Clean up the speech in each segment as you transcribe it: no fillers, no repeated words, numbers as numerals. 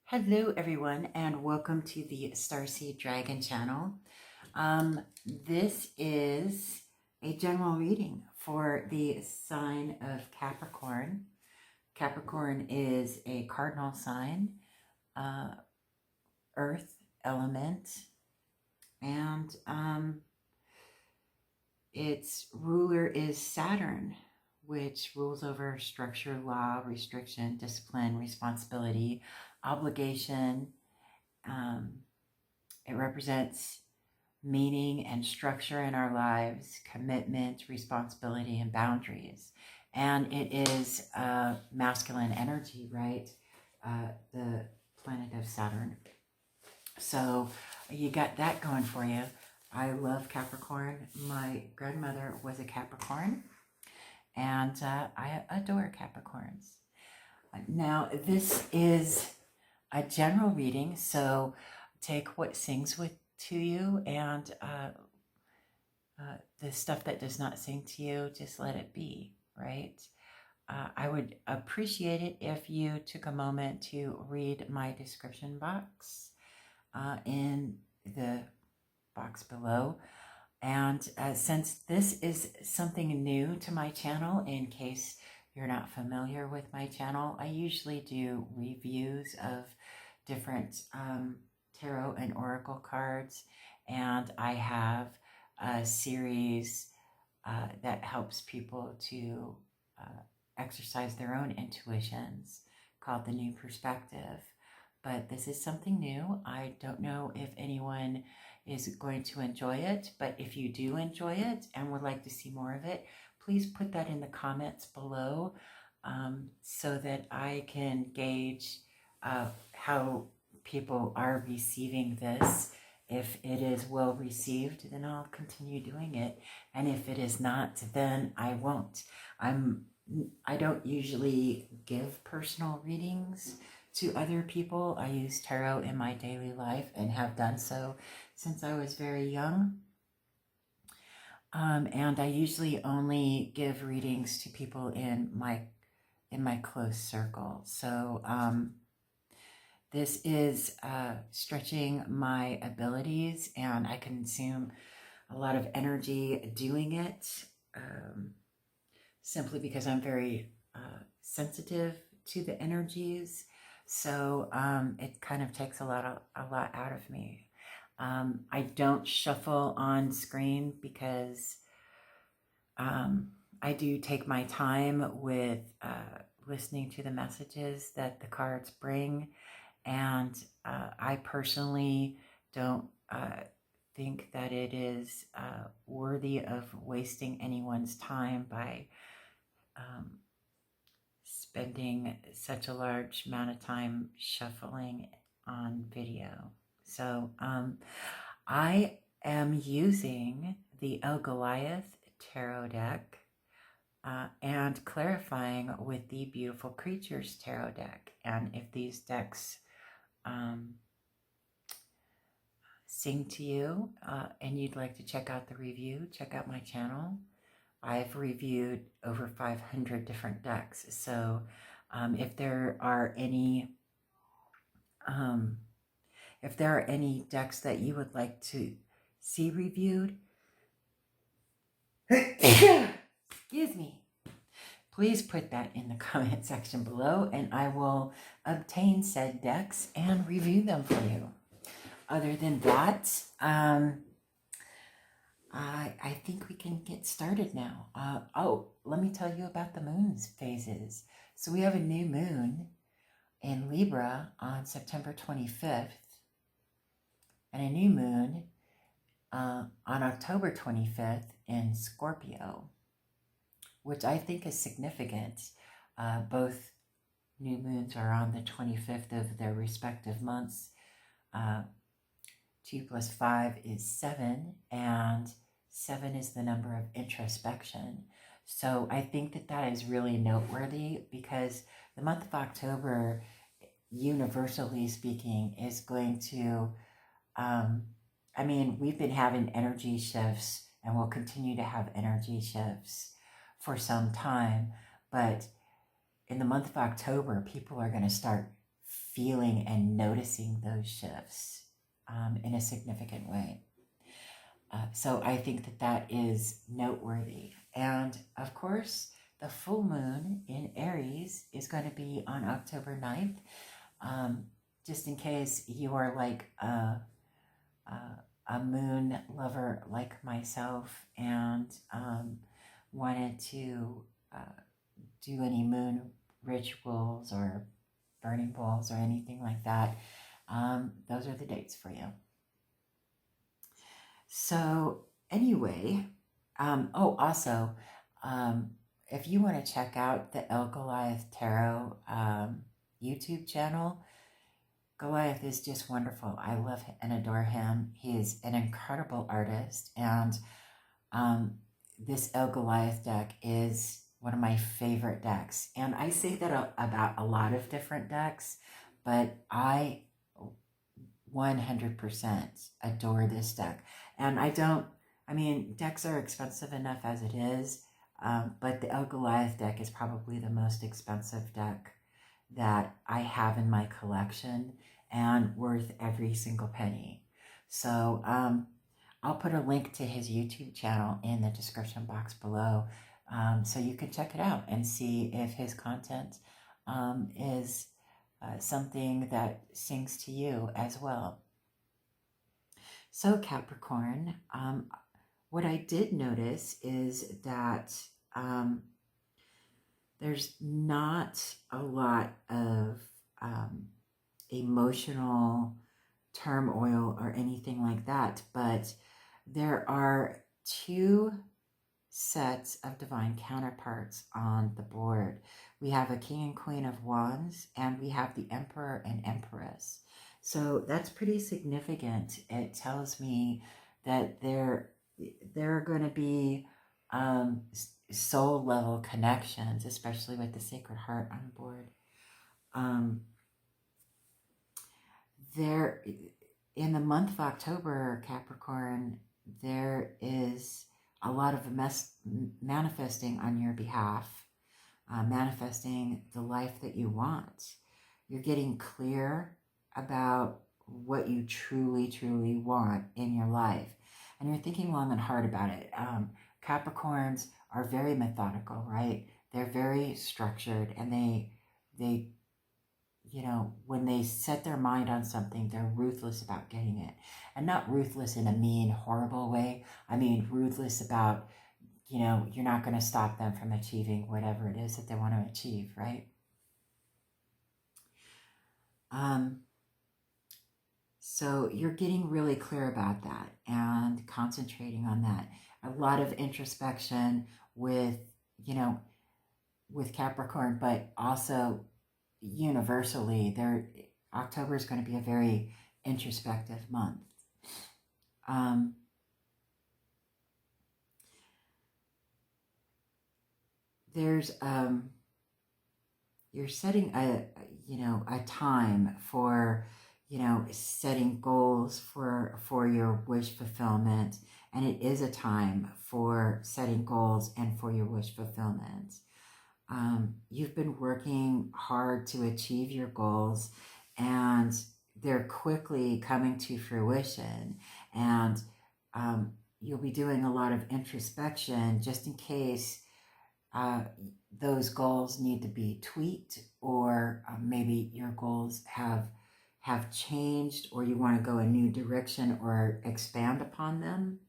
Hello everyone and welcome to the Starseed Dragon channel. This is a general reading for the sign of Capricorn. Capricorn is a cardinal sign, earth element, and its ruler is Saturn, which rules over structure, law, restriction, discipline, responsibility, obligation. It represents meaning and structure in our lives, commitment, responsibility, and boundaries. And it is masculine energy, right? The planet of Saturn. So you got that going for you. I love Capricorn. My grandmother was a Capricorn, and I adore Capricorns. Now, this is a general reading, so take what sings to you, and the stuff that does not sing to you, just let it be, right? I would appreciate it if you took a moment to read my description box in the box below. And since this is something new to my channel, in case you're not familiar with my channel, I usually do reviews of different tarot and oracle cards, and I have a series that helps people to exercise their own intuitions called The New Perspective. But this is something new. I don't know if anyone is going to enjoy it, but if you do enjoy it and would like to see more of it, please put that in the comments below so that I can gauge how people are receiving this. If it is well received, then I'll continue doing it, and if it is not, then I won't. I don't usually give personal readings to other people. I use tarot in my daily life and have done so since I was very young. And I usually only give readings to people in my close circle. So this is stretching my abilities, and I consume a lot of energy doing it, simply because I'm very sensitive to the energies. So it kind of takes a lot out of me. I don't shuffle on screen because I do take my time with listening to the messages that the cards bring, and I personally don't think that it is worthy of wasting anyone's time by spending such a large amount of time shuffling on video. So I am using the Goliath tarot deck and clarifying with the Beautiful Creatures tarot deck. And if these decks sing to you and you'd like to check out the review, check out my channel. I've reviewed over 500 different decks. So if there are any decks that you would like to see reviewed, excuse me, please put that in the comment section below, and I will obtain said decks and review them for you. Other than that, I think we can get started now. Oh, let me tell you about the moon's phases. So we have a new moon in Libra on September 25th, and a new moon on October 25th in Scorpio, which I think is significant. Both new moons are on the 25th of their respective months. 2 + 5 is 7, and 7 is the number of introspection. So I think that is really noteworthy, because the month of October, universally speaking, is going to, we've been having energy shifts and we'll continue to have energy shifts for some time, but in the month of October, people are going to start feeling and noticing those shifts in a significant way. So I think that that is noteworthy. And of course, the full moon in Aries is going to be on October 9th. Just in case you are like a moon lover like myself and wanted to do any moon rituals or burning bowls or anything like that, those are the dates for you. So anyway, also, if you want to check out the Goliath Tarot YouTube channel, Goliath is just wonderful. I love and adore him. He is an incredible artist, and this Goliath deck is one of my favorite decks. And I say that about a lot of different decks, but I 100% adore this deck. And decks are expensive enough as it is, but the Goliath deck is probably the most expensive deck that I have in my collection and worth every single penny. So I'll put a link to his YouTube channel in the description box below, so you can check it out and see if his content is something that sings to you as well. So Capricorn, what I did notice is that there's not a lot of emotional turmoil or anything like that, but there are two sets of divine counterparts on the board. We have a King and Queen of Wands, and we have the Emperor and Empress. So that's pretty significant. It tells me that there are going to be soul level connections, especially with the Sacred Heart on board. There, in the month of October, Capricorn, there is a lot of manifesting on your behalf, manifesting the life that you want. You're getting clear about what you truly, truly want in your life. And you're thinking long and hard about it. Capricorns are very methodical, right? They're very structured, and they when they set their mind on something, they're ruthless about getting it. And not ruthless in a mean, horrible way. I mean, ruthless about, you're not going to stop them from achieving whatever it is that they want to achieve, right? So you're getting really clear about that and concentrating on that. A lot of introspection with Capricorn, but also universally, October is going to be a very introspective month. You're setting a time for setting goals for your wish fulfillment, and it is a time for setting goals and for your wish fulfillment. You've been working hard to achieve your goals, and they're quickly coming to fruition, and you'll be doing a lot of introspection just in case those goals need to be tweaked, or maybe your goals have changed, or you want to go a new direction or expand upon them.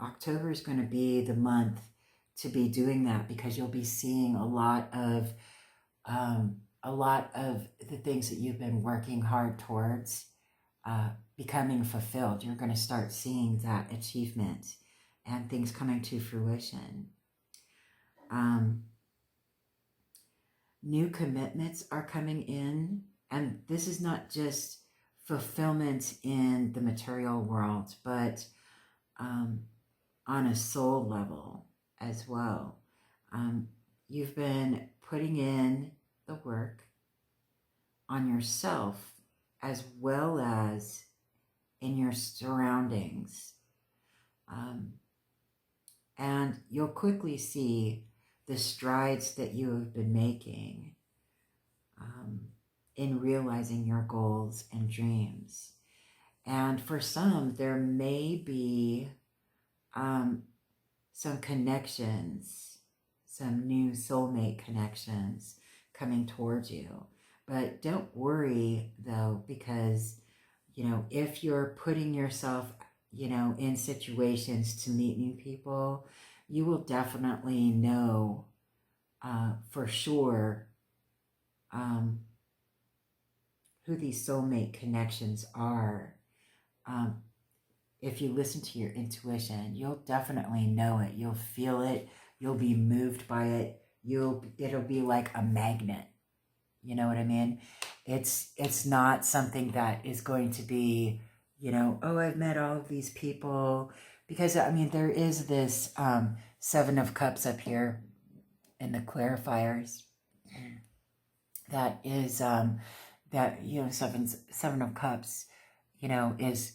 October is going to be the month to be doing that, because you'll be seeing a lot of the things that you've been working hard towards becoming fulfilled. You're going to start seeing that achievement and things coming to fruition. New commitments are coming in, and this is not just fulfillment in the material world, but on a soul level as well. You've been putting in the work on yourself as well as in your surroundings. And you'll quickly see the strides that you have been making in realizing your goals and dreams. And for some, there may be some connections, some new soulmate connections coming towards you. But don't worry though, because, if you're putting yourself, in situations to meet new people, you will definitely know for sure who these soulmate connections are. If you listen to your intuition, you'll definitely know it. You'll feel it. You'll be moved by it. It'll be like a magnet. You know what I mean? It's not something that is going to be, oh, I've met all of these people. Because, there is this 7 of Cups up here in the clarifiers. That is, Seven of Cups, is,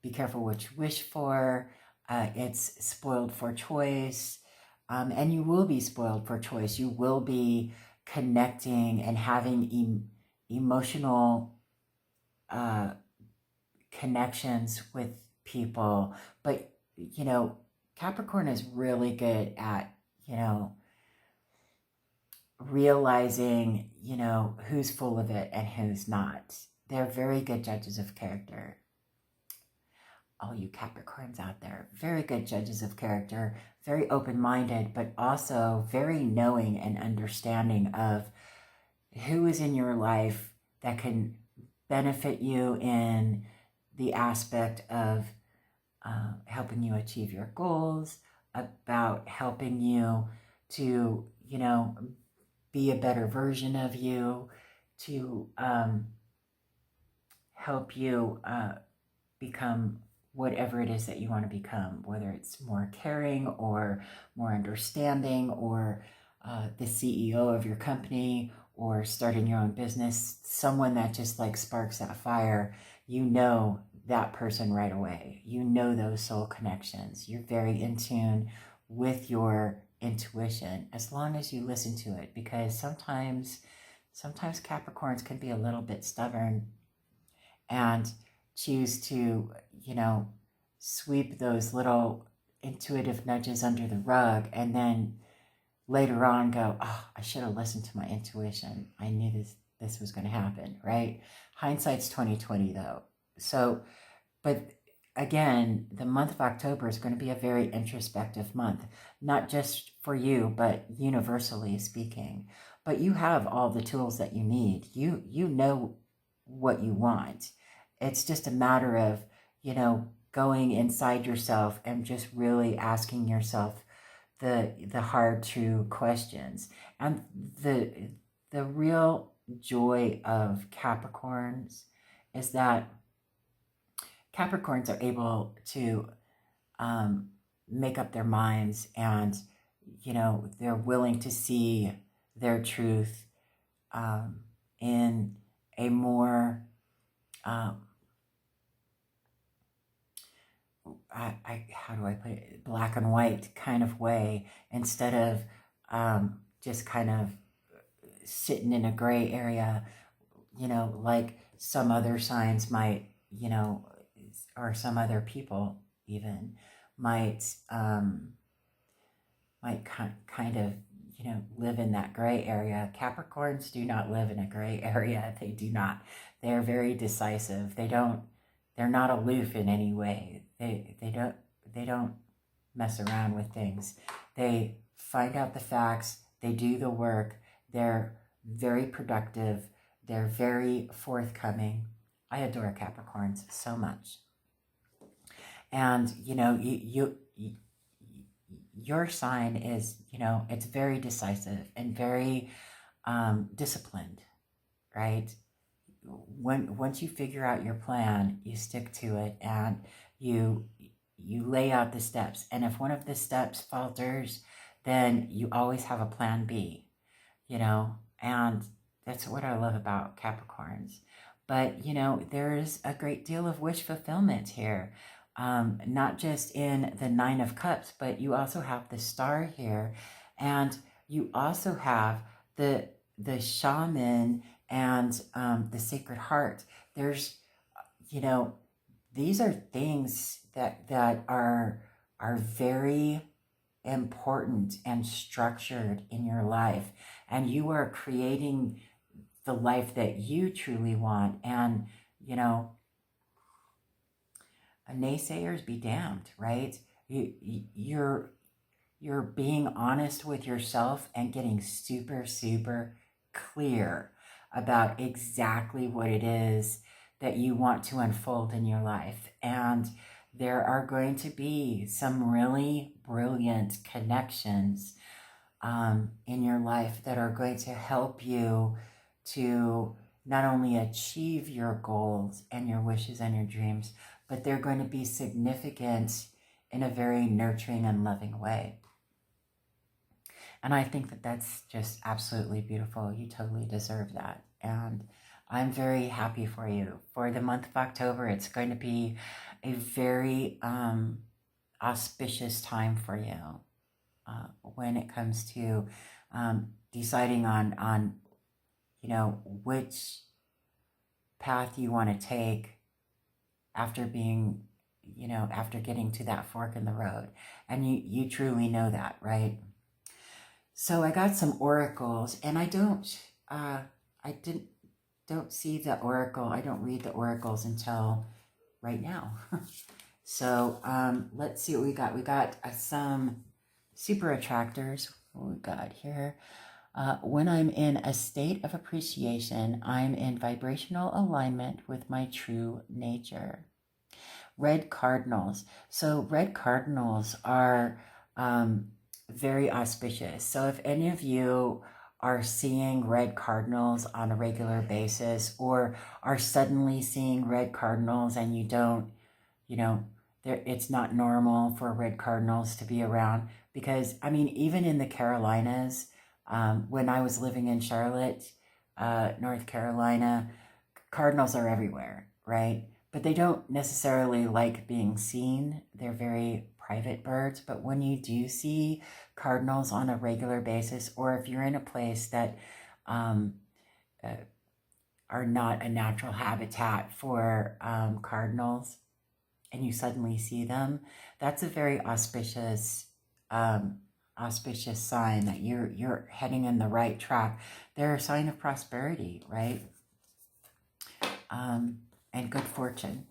be careful what you wish for. It's spoiled for choice. And you will be spoiled for choice. You will be connecting and having emotional connections with people. But, Capricorn is really good at, realizing, who's full of it and who's not. They're very good judges of character. All you Capricorns out there, very good judges of character, very open-minded, but also very knowing and understanding of who is in your life that can benefit you in the aspect of helping you achieve your goals, about helping you to, be a better version of you, to help you become whatever it is that you want to become, whether it's more caring or more understanding, or the CEO of your company, or starting your own business, someone that just like sparks that fire. That person right away. Those soul connections. You're very in tune with your intuition, as long as you listen to it, because sometimes Capricorns can be a little bit stubborn and choose to, sweep those little intuitive nudges under the rug, and then later on go, oh, I should have listened to my intuition. I knew this was going to happen, right? Hindsight's 20/20 though. So, but again, the month of October is going to be a very introspective month, not just for you, but universally speaking. But you have all the tools that you need. You know what you want. It's just a matter of, going inside yourself and just really asking yourself the hard, true questions. And the real joy of Capricorns is that Capricorns are able to make up their minds, and, they're willing to see their truth in a more, how do I put it, black and white kind of way, instead of just kind of sitting in a gray area, like some other signs might, or some other people even might kind of, live in that gray area. Capricorns do not live in a gray area. They do not. They are very decisive. They're not aloof in any way. They don't mess around with things. They find out the facts. They do the work. They're very productive. They're very forthcoming. I adore Capricorns so much. And, your sign is, it's very decisive and very disciplined, right? Once you figure out your plan, you stick to it, and you lay out the steps. And if one of the steps falters, then you always have a plan B, and that's what I love about Capricorns. But, there's a great deal of wish fulfillment here. Not just in the 9 of Cups, but you also have the Star here, and you also have the the shaman and the Sacred Heart. There's, you know, these are things that are very important and structured in your life, and you are creating the life that you truly want. And you know, naysayers be damned, right? You're being honest with yourself and getting super clear about exactly what it is that you want to unfold in your life. And there are going to be some really brilliant connections in your life that are going to help you to not only achieve your goals and your wishes and your dreams, but they're going to be significant in a very nurturing and loving way. And I think that that's just absolutely beautiful. You totally deserve that. And I'm very happy for you. For the month of October, it's going to be a very auspicious time for you when it comes to deciding on you know, which path you want to take after being, you know, after getting to that fork in the road. And you truly know that, right? So I got some oracles, and I don't see the oracle. I don't read the oracles until right now. So let's see what we got. We got some super attractors. What we got here? When I'm in a state of appreciation, I'm in vibrational alignment with my true nature. Red cardinals. So red cardinals are very auspicious. So if any of you are seeing red cardinals on a regular basis, or are suddenly seeing red cardinals and you don't, you know, it's not normal for red cardinals to be around, because I mean, even in the Carolinas, when I was living in Charlotte, North Carolina, cardinals are everywhere, right? But they don't necessarily like being seen. They're very private birds. But when you do see cardinals on a regular basis, or if you're in a place that are not a natural habitat for cardinals, and you suddenly see them, that's a very auspicious sign that you're heading in the right track. They're a sign of prosperity, right? And good fortune.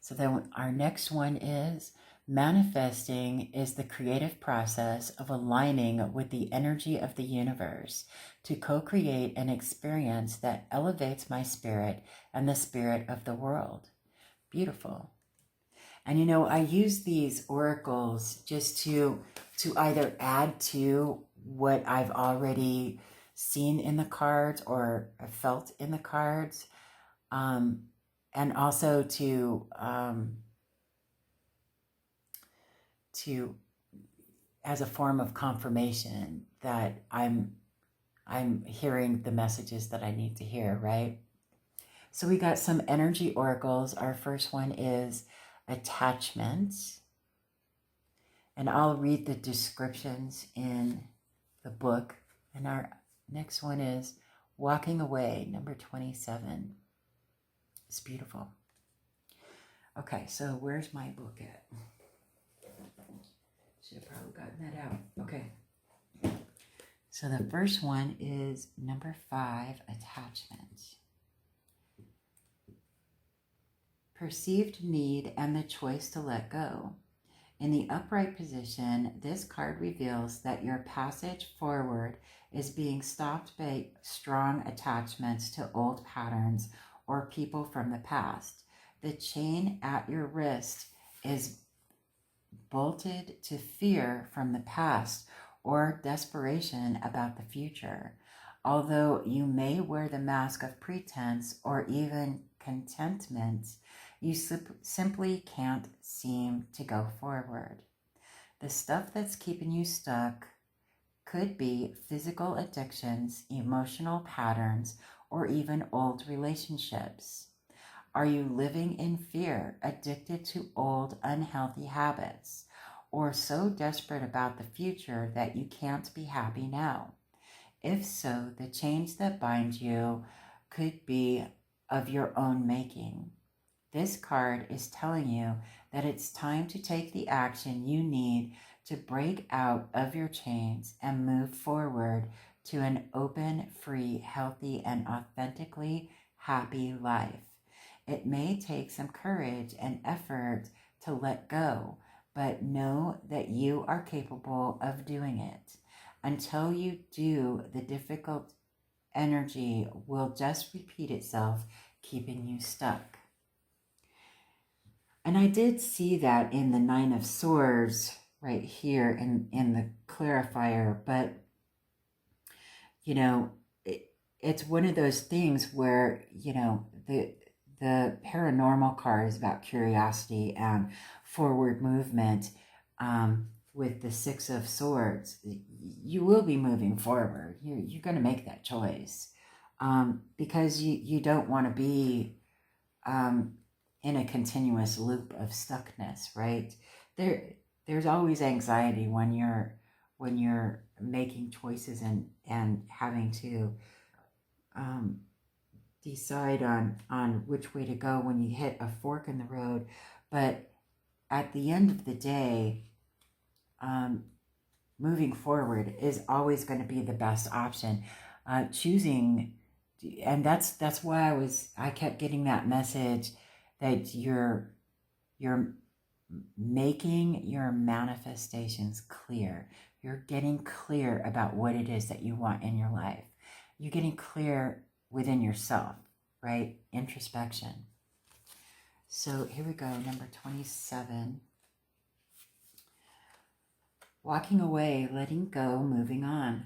So then our next one is manifesting is the creative process of aligning with the energy of the universe to co-create an experience that elevates my spirit and the spirit of the world. Beautiful. And you know, I use these oracles just to either add to what I've already seen in the cards or felt in the cards, and also to as a form of confirmation that I'm hearing the messages that I need to hear, right? So we got some energy oracles. Our first one is attachment, and I'll read the descriptions in the book. And our next one is walking away, number 27. It's beautiful. Okay, so where's my book at? Should have probably gotten that out. Okay. So the first one is number 5, attachment. Perceived need and the choice to let go. In the upright position, this card reveals that your passage forward is being stopped by strong attachments to old patterns or people from the past. The chain at your wrist is bolted to fear from the past or desperation about the future. Although you may wear the mask of pretense or even contentment, you simply can't seem to go forward. The stuff that's keeping you stuck could be physical addictions, emotional patterns, or even old relationships. Are you living in fear, addicted to old unhealthy habits, or so desperate about the future that you can't be happy now? If so, the chains that bind you could be of your own making. This card is telling you that it's time to take the action you need to break out of your chains and move forward to an open, free, healthy, and authentically happy life. It may take some courage and effort to let go, but know that you are capable of doing it. Until you do, the difficult energy will just repeat itself, keeping you stuck. And I did see that in the Nine of Swords right here in the clarifier, but you know, it's one of those things where, you know, the paranormal card is about curiosity and forward movement. With the Six of Swords, you will be moving forward. You're going to make that choice because you don't want to be in a continuous loop of stuckness, right? There's always anxiety when you're making choices and having to decide on which way to go when you hit a fork in the road. But at the end of the day, moving forward is always going to be the best option. Choosing, and that's why I kept getting that message that you're making your manifestations clear. You're getting clear about what it is that you want in your life. You're getting clear within yourself, right? Introspection. So here we go, number 27. Walking away, letting go, moving on.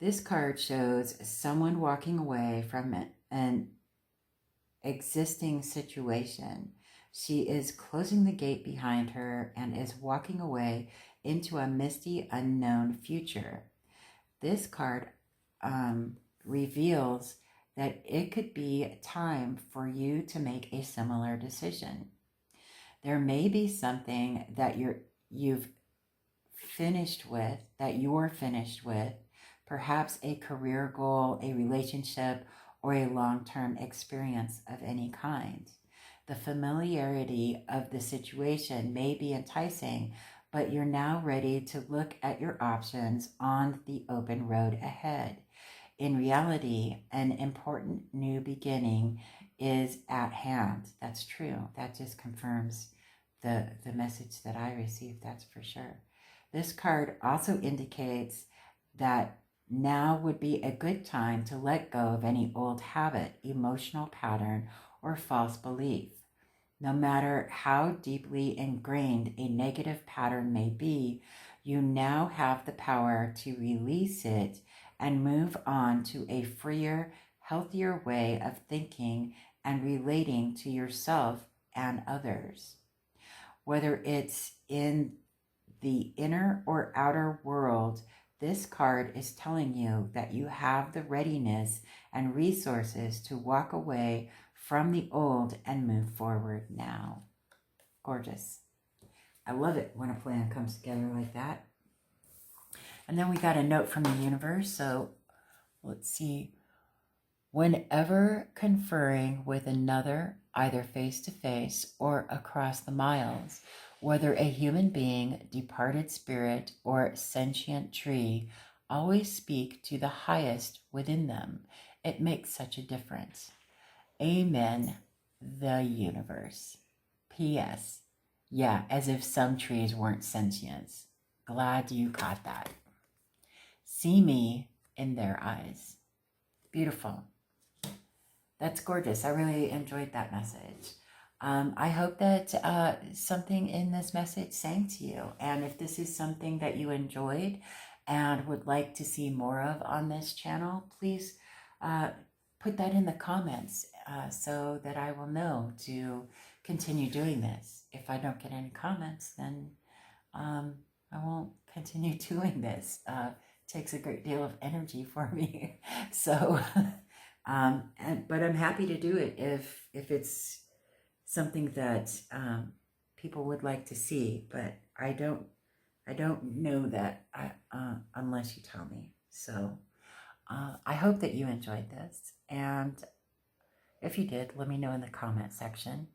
This card shows someone walking away from an existing situation. She is closing the gate behind her and is walking away into a misty, unknown future. This card reveals that it could be time for you to make a similar decision. There may be something that you're finished with, perhaps a career goal, a relationship, or a long-term experience of any kind. The familiarity of the situation may be enticing, but you're now ready to look at your options on the open road ahead. In reality, an important new beginning is at hand. That's true. That just confirms the message that I received, that's for sure. This card also indicates that now would be a good time to let go of any old habit, emotional pattern, or false belief. No matter how deeply ingrained a negative pattern may be, you now have the power to release it and move on to a freer, healthier way of thinking and relating to yourself and others. Whether it's in the inner or outer world, this card is telling you that you have the readiness and resources to walk away from the old and move forward now. Gorgeous. I love it when a plan comes together like that. And then we got a note from the universe. So let's see. Whenever conferring with another, either face-to-face or across the miles, whether a human being, departed spirit, or sentient tree, always speak to the highest within them. It makes such a difference. Amen, the universe. P.S. Yeah, as if some trees weren't sentient. Glad you caught that. See me in their eyes. Beautiful. That's gorgeous. I really enjoyed that message. I hope that something in this message sang to you. And if this is something that you enjoyed and would like to see more of on this channel, please put that in the comments so that I will know to continue doing this. If I don't get any comments, then I won't continue doing this. It takes a great deal of energy for me. So, but I'm happy to do it if it's something that people would like to see. But I don't I don't know that unless you tell me. So I hope that you enjoyed this. And if you did, let me know in the comment section.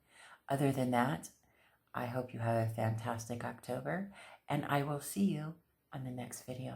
Other than that, I hope you have a fantastic October, and I will see you on the next video.